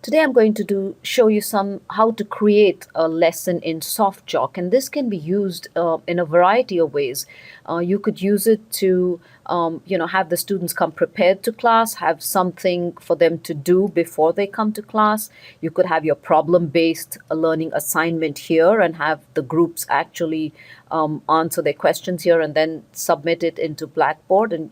Today I'm going to show you how to create a lesson in softchalk, and this can be used in a variety of ways. You could use it to have the students come prepared to class, have something for them to do before they come to class. You could have your problem-based learning assignment here and have the groups actually answer their questions here and then submit it into Blackboard, and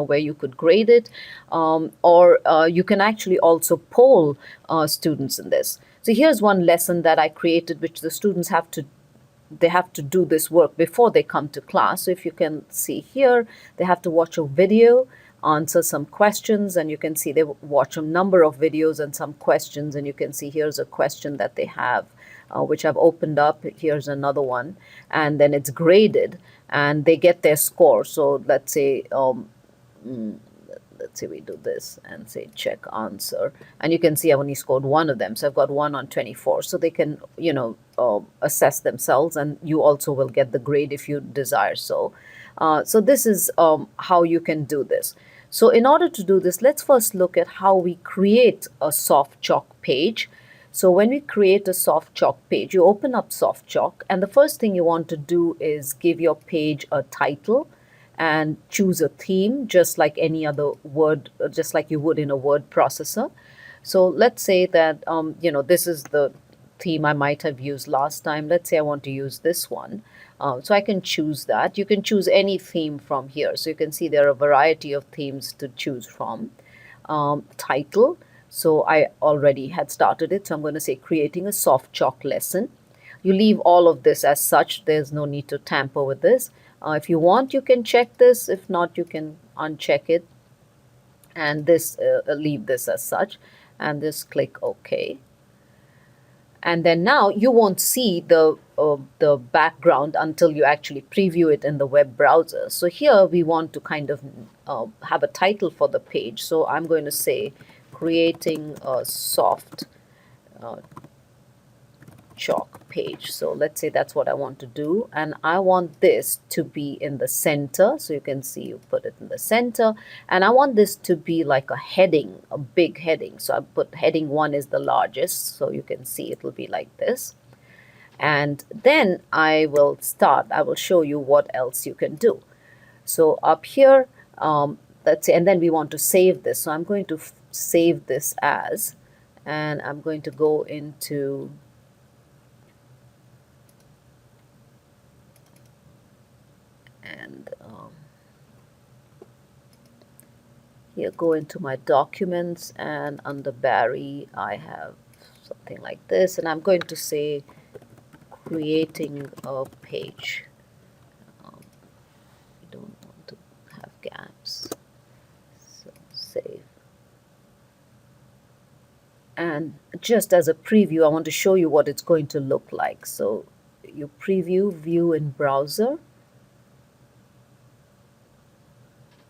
where you could grade it, or you can actually also poll students in this. So here's one lesson that I created, which the students have to do this work before they come to class. So if you can see here, they have to watch a video, answer some questions, and you can see they watch a number of videos and some questions, and you can see here's a question that they have, which I've opened up. Here's another one, and then it's graded, and they get their score. So let's say we do this and say check answer, and you can see I only scored one of them, so I've got 1 on 24. So they can assess themselves, and you also will get the grade if you desire. So this is how you can do this. So in order to do this, let's first look at how we create a soft chalk page. So when we create a soft chalk page, you open up soft chalk, and the first thing you want to do is give your page a title and choose a theme, just like any other word, just like you would in a word processor. So let's say that this is the theme I might have used last time. Let's say I want to use this one. So I can choose that. You can choose any theme from here. So you can see there are a variety of themes to choose from. Title. So I already had started it. So I'm going to say creating a soft chalk lesson. You leave all of this as such. There's no need to tamper with this. If you want, you can check this. If not, you can uncheck it and leave this as such, and just click OK. And then now you won't see the background until you actually preview it in the web browser. So here we want to kind of have a title for the page. So I'm going to say creating a soft chalk page. So let's say that's what I want to do, and I want this to be in the center. So you can see you put it in the center, and I want this to be like a heading, a big heading. So I put heading 1 is the largest, so you can see it will be like this. And then I will show you what else you can do. So up here, let's say, and then we want to save this. So I'm going to save this as, and I'm going to go into here, go into my documents, and under Barry I have something like this, and I'm going to say creating a page. We don't want to have gaps, so save. And just as a preview, I want to show you what it's going to look like. So you preview, view in browser,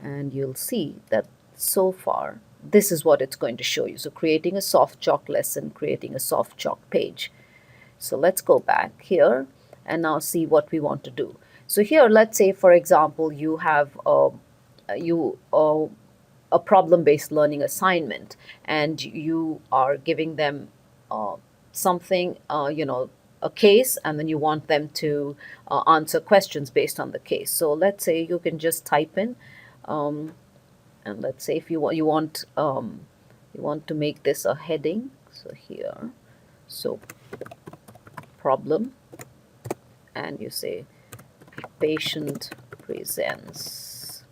and you'll see that so far this is what it's going to show you. So creating a soft chalk lesson, creating a soft chalk page. So let's go back here and now see what we want to do. So here, let's say, for example, you have a problem-based learning assignment, and you are giving them something, a case, and then you want them to answer questions based on the case. So let's say you can just type in, and let's say if you want to make this a heading. So here, so problem, and you say patient presents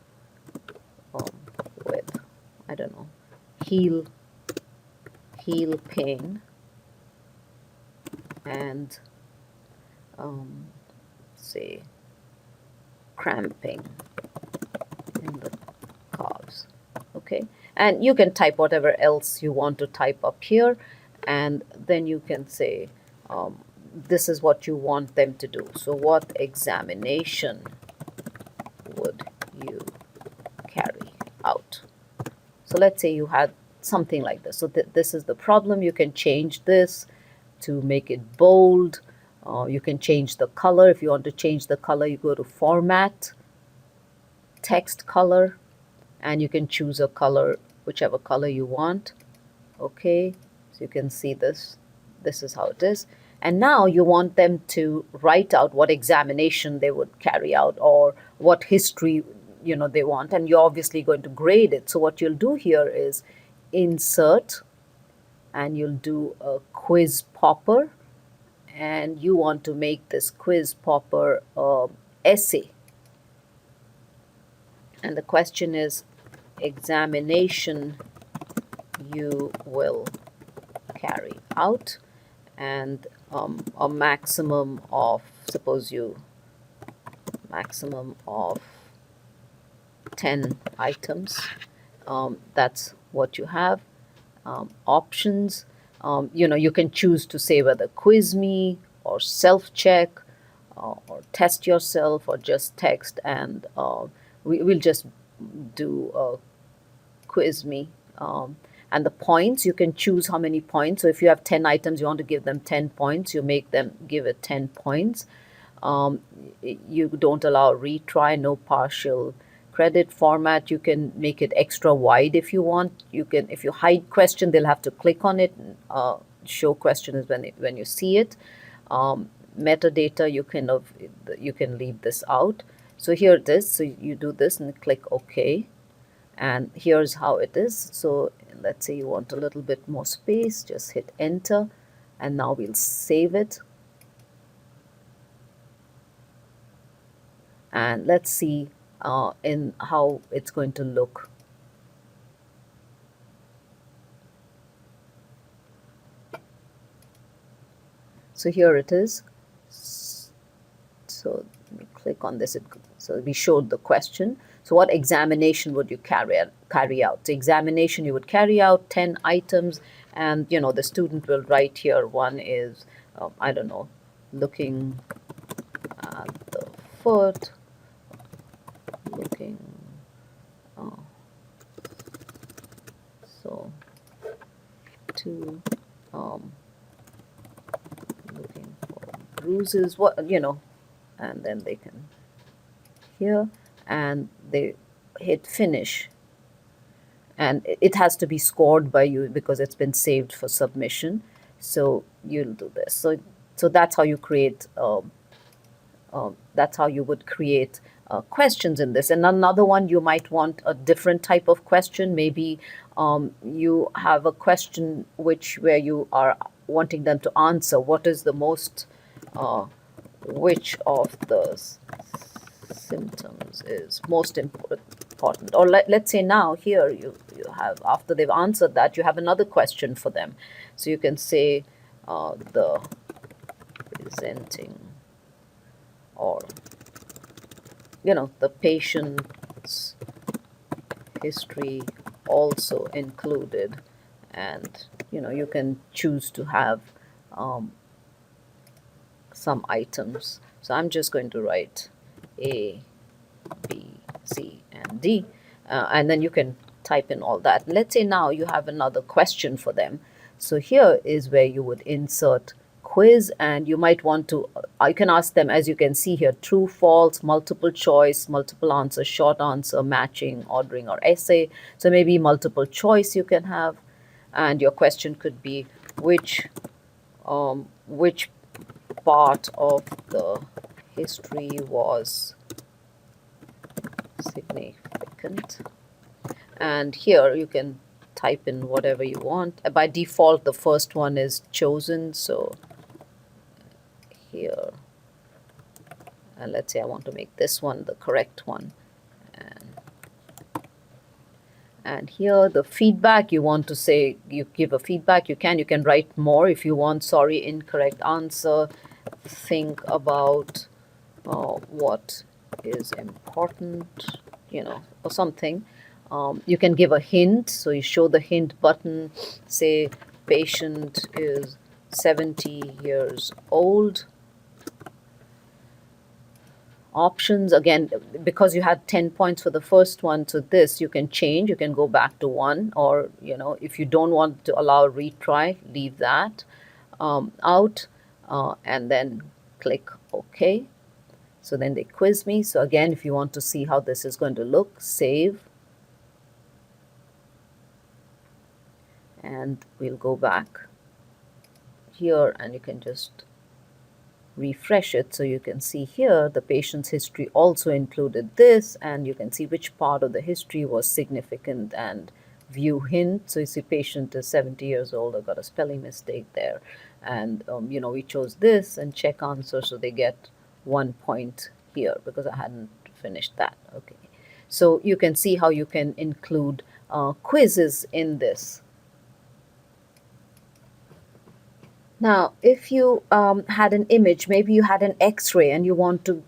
with, I don't know, heel pain and say cramping in the calves. Okay, and you can type whatever else you want to type up here, and then you can say this is what you want them to do. So what examination would you carry out? So let's say you had something like this. So this is the problem. You can change this to make it bold. You can change the color. If you want to change the color, you go to Format, Text Color, and you can choose a color, whichever color you want. Okay, so So you can see this. This is how it is. And now you want them to write out what examination they would carry out or what history they want, and you're obviously going to grade it. So what you'll do here is insert, and you'll do a quiz popper, and you want to make this quiz popper essay. And the question is examination you will carry out, and a maximum of, suppose you maximum of 10 items. That's what you have. Options, you can choose to say whether quiz me or self-check or test yourself or just text, and we'll just do quiz me. And the points, you can choose how many points. So if you have 10 items, you want to give them 10 points, you make them give it 10 points. You don't allow retry, no partial credit. Format, you can make it extra wide if you want. You can, if you hide question, they'll have to click on it. Show question is when you see it. Metadata, you can leave this out. So here it is. So you do this and click OK. And here's how it is. So let's say you want a little bit more space, just hit enter, and now we'll save it. And let's see in how it's going to look. So here it is. So let me click on this. So we showed the question. So what examination would you carry out? The examination you would carry out 10 items, and the student will write here. One is I don't know, looking at the foot, looking so two looking for bruises, what and then they can here, and they hit finish, and it has to be scored by you because it's been saved for submission. So you'll do this. So that's how you create that's how you would create questions in this. And another one, you might want a different type of question. Maybe you have a question where you are wanting them to answer what is the most which of the symptoms is most important. Or let's say now here you have, after they've answered that, you have another question for them. So you can say the presenting, or the patient's history also included, and you can choose to have some items. So I'm just going to write A, B, C, and D, and then you can type in all that. Let's say now you have another question for them. So here is where you would insert quiz, and you might want to, you can ask them, as you can see here, true, false, multiple choice, multiple answer, short answer, matching, ordering, or essay. So maybe multiple choice you can have, and your question could be which part of the history was significant. And here you can type in whatever you want. By default, the first one is chosen. So here, and let's say I want to make this one the correct one. And here the feedback, you want to say, you give a feedback, you can write more if you want. Sorry, incorrect answer. Think about what is important, or something. You can give a hint. So you show the hint button, say patient is 70 years old. Options, again, because you had 10 points for the first one, so this you can change. You can go back to 1, or if you don't want to allow retry, leave that out, and then click OK. So then they quiz me. So again, if you want to see how this is going to look, save, and we'll go back here, and you can just refresh it. So you can see here the patient's history also included this, and you can see which part of the history was significant and view hint. So you see patient is 70 years old. I got a spelling mistake there, and we chose this, and check answer, so they get 1 point here because I hadn't finished that. Okay, so you can see how you can include quizzes in this. Now, if you had an image, maybe you had an X-ray and you want to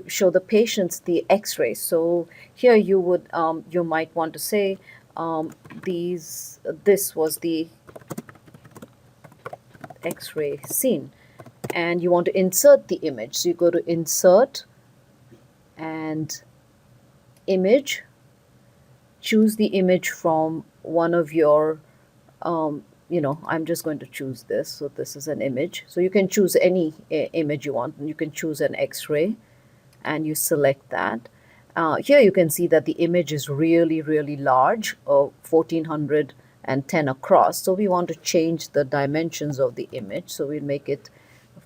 show the patients the X-ray. So here you might want to say this was the X-ray scene, and you want to insert the image. So you go to Insert and Image. Choose the image from one of your I'm just going to choose this. So this is an image. So you can choose any image you want. You can choose an X-ray, and you select that. Here you can see that the image is really, really large, 1410 across. So we want to change the dimensions of the image. So we'll make it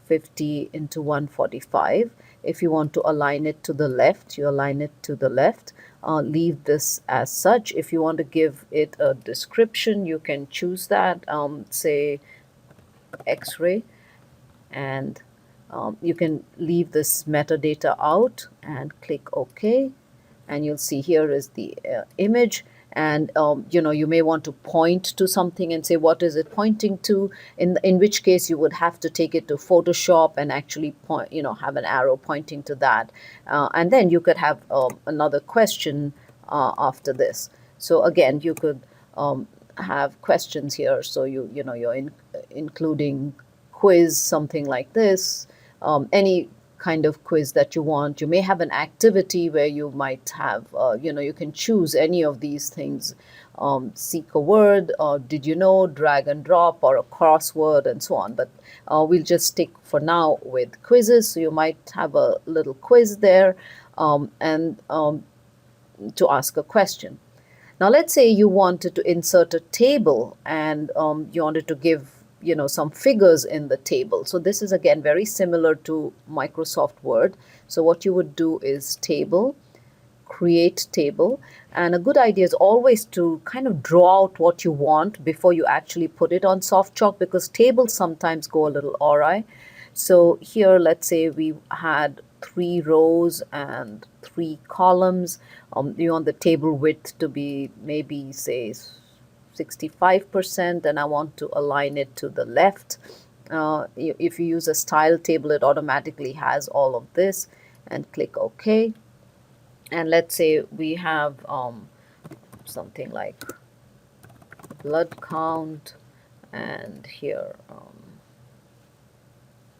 50 into 145. If you want to align it to the left, you align it to the left. Leave this as such. If you want to give it a description, you can choose that, say X-ray, and you can leave this metadata out and click OK, and you'll see here is the image. And you may want to point to something and say what is it pointing to, in which case you would have to take it to Photoshop and actually point, have an arrow pointing to that, and then you could have another question after this. So again, you could have questions here. So you're including quiz, something like this, any kind of quiz that you want. You may have an activity where you might have, you can choose any of these things. Seek a word, or did you know, drag and drop, or a crossword, and so on. But we'll just stick for now with quizzes. So you might have a little quiz there, and to ask a question. Now, let's say you wanted to insert a table, and you wanted to give some figures in the table. So this is again very similar to Microsoft Word. So what you would do is Table, Create Table, and a good idea is always to kind of draw out what you want before you actually put it on softchalk, because tables sometimes go a little awry. So here, let's say we had 3 rows and 3 columns. You want the table width to be maybe, say, 65%, and I want to align it to the left. If you use a style table, it automatically has all of this, and click OK. And let's say we have something like blood count, and here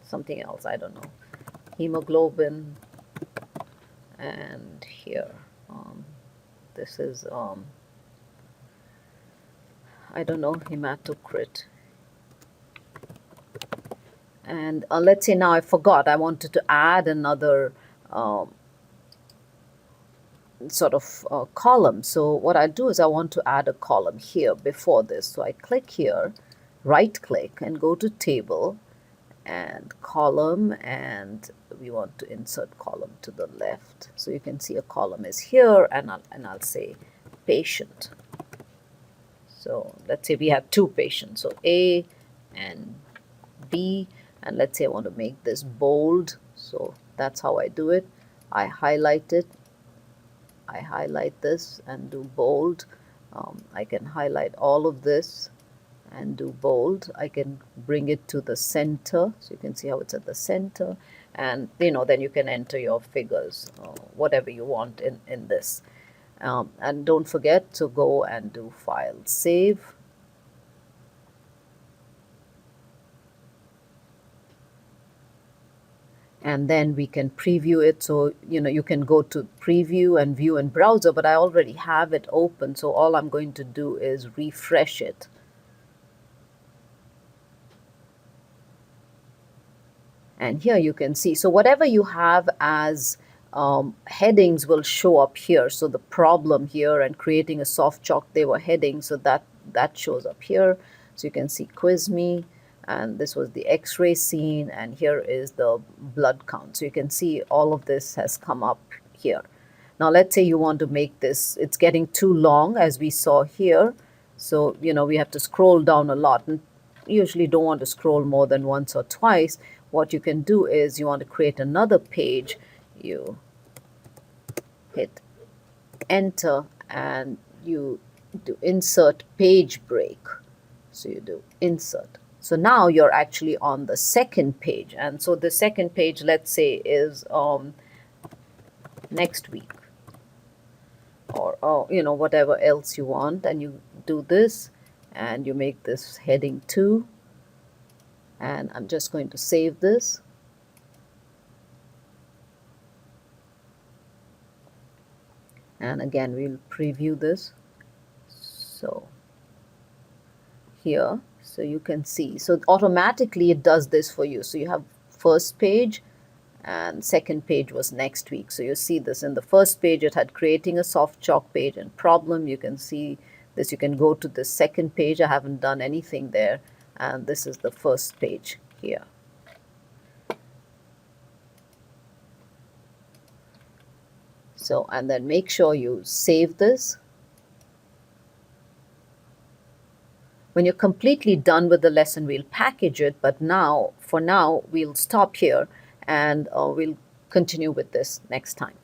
something else, I don't know, hemoglobin, and here this is I don't know, hematocrit. And let's say now I forgot, I wanted to add another sort of column. So what I do is I want to add a column here before this. So I click here, right click, and go to Table and Column, and we want to insert column to the left. So you can see a column is here, and I'll say patient. So let's say we have 2 patients, so A and B, and let's say I want to make this bold. So that's how I do it. I highlight it, I highlight this and do bold. I can highlight all of this and do bold. I can bring it to the center, so you can see how it's at the center, and then you can enter your figures, whatever you want in this. And don't forget to go and do File, Save. And then we can preview it. So, you can go to Preview and View in Browser, but I already have it open. So all I'm going to do is refresh it. And here you can see, so whatever you have as headings will show up here. So the problem here and creating a soft chalk, they were headings, so that shows up here. So you can see Quiz Me, and this was the x-ray scene, and here is the blood count. So you can see all of this has come up here. Now let's say you want to make this, it's getting too long as we saw here. So, we have to scroll down a lot, and usually don't want to scroll more than once or twice. What you can do is you want to create another page. You hit enter and you do insert page break. So you do insert. So now you're actually on the second page. And so the second page, let's say, is next week, or whatever else you want, and you do this and you make this heading 2, and I'm just going to save this. And again, we'll preview this. So here, so you can see, so automatically it does this for you. So you have first page, and second page was next week. So you see this in the first page, it had creating a soft chalk page and problem. You can see this. You can go to the second page. I haven't done anything there, and this is the first page here. So, and then make sure you save this. When you're completely done with the lesson, we'll package it, but for now, we'll stop here, and we'll continue with this next time.